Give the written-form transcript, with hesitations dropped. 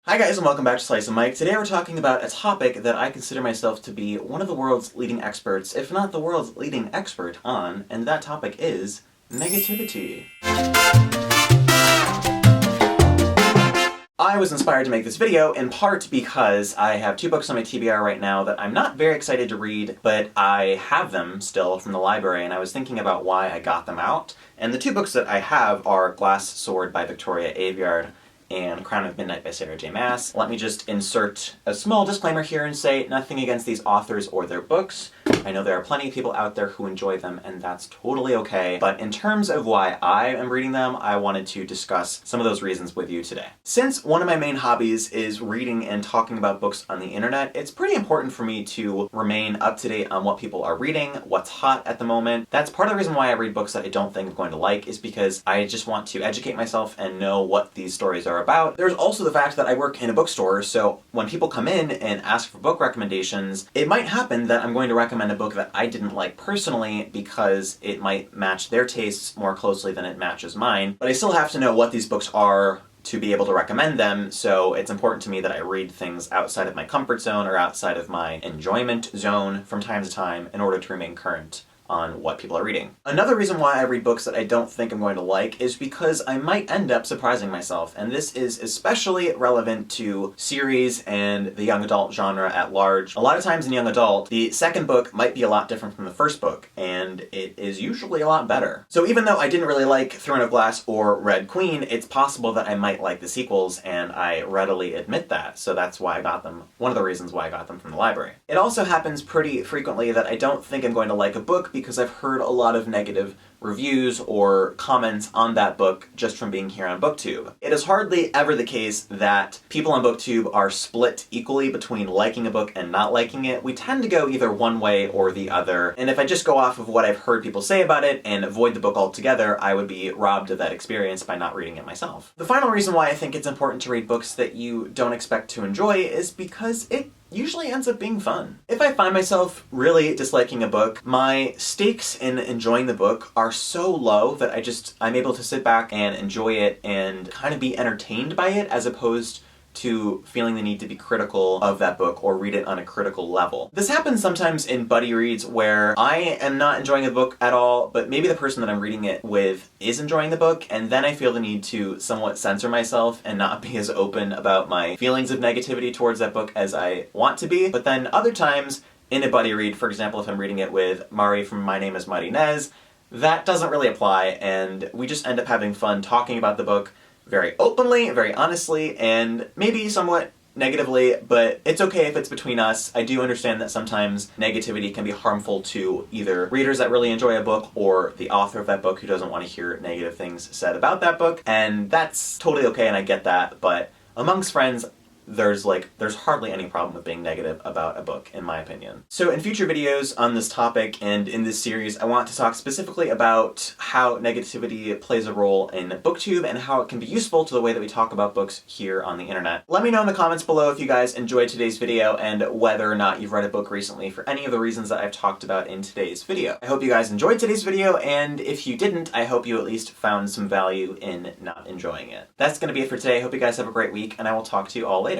Hi guys and welcome back to Slice of Mike. Today we're talking about a topic that I consider myself to be one of the world's leading experts, if not the world's leading expert on, and that topic is negativity. I was inspired to make this video in part because I have two books on my TBR right now that I'm not very excited to read, but I have them still from the library, and I was thinking about why I got them out. And the two books that I have are Glass Sword by Victoria Aveyard and Crown of Midnight by Sarah J Maas. Let me just insert a small disclaimer here and say nothing against these authors or their books. I know there are plenty of people out there who enjoy them, and that's totally okay. But in terms of why I am reading them, I wanted to discuss some of those reasons with you today. Since one of my main hobbies is reading and talking about books on the internet, it's pretty important for me to remain up to date on what people are reading, what's hot at the moment. That's part of the reason why I read books that I don't think I'm going to like, is because I just want to educate myself and know what these stories are about. There's also the fact that I work in a bookstore, so when people come in and ask for book recommendations, it might happen that I'm going to recommend a book that I didn't like personally because it might match their tastes more closely than it matches mine. But I still have to know what these books are to be able to recommend them, so it's important to me that I read things outside of my comfort zone or outside of my enjoyment zone from time to time in order to remain current on what people are reading. Another reason why I read books that I don't think I'm going to like is because I might end up surprising myself, and this is especially relevant to series and the young adult genre at large. A lot of times in young adult, the second book might be a lot different from the first book, and it is usually a lot better. So even though I didn't really like Throne of Glass or Red Queen, it's possible that I might like the sequels, and I readily admit that, so that's why I got them. One of the reasons why I got them from the library. It also happens pretty frequently that I don't think I'm going to like a book because I've heard a lot of negative reviews or comments on that book just from being here on BookTube. It is hardly ever the case that people on BookTube are split equally between liking a book and not liking it. We tend to go either one way or the other, and if I just go off of what I've heard people say about it and avoid the book altogether, I would be robbed of that experience by not reading it myself. The final reason why I think it's important to read books that you don't expect to enjoy is because it usually ends up being fun. If I find myself really disliking a book, my stakes in enjoying the book are so low that I'm able to sit back and enjoy it and kind of be entertained by it as opposed to feeling the need to be critical of that book or read it on a critical level. This happens sometimes in buddy reads where I am not enjoying the book at all, but maybe the person that I'm reading it with is enjoying the book, and then I feel the need to somewhat censor myself and not be as open about my feelings of negativity towards that book as I want to be. But then other times, in a buddy read, for example, if I'm reading it with Mari from My Name is Mighty Nez, that doesn't really apply, and we just end up having fun talking about the book very openly, very honestly, and maybe somewhat negatively, but it's okay if it's between us. I do understand that sometimes negativity can be harmful to either readers that really enjoy a book or the author of that book who doesn't want to hear negative things said about that book, and that's totally okay and I get that, but amongst friends, there's hardly any problem with being negative about a book, in my opinion. So in future videos on this topic and in this series, I want to talk specifically about how negativity plays a role in BookTube and how it can be useful to the way that we talk about books here on the internet. Let me know in the comments below if you guys enjoyed today's video and whether or not you've read a book recently for any of the reasons that I've talked about in today's video. I hope you guys enjoyed today's video, and if you didn't, I hope you at least found some value in not enjoying it. That's gonna be it for today. I hope you guys have a great week, and I will talk to you all later.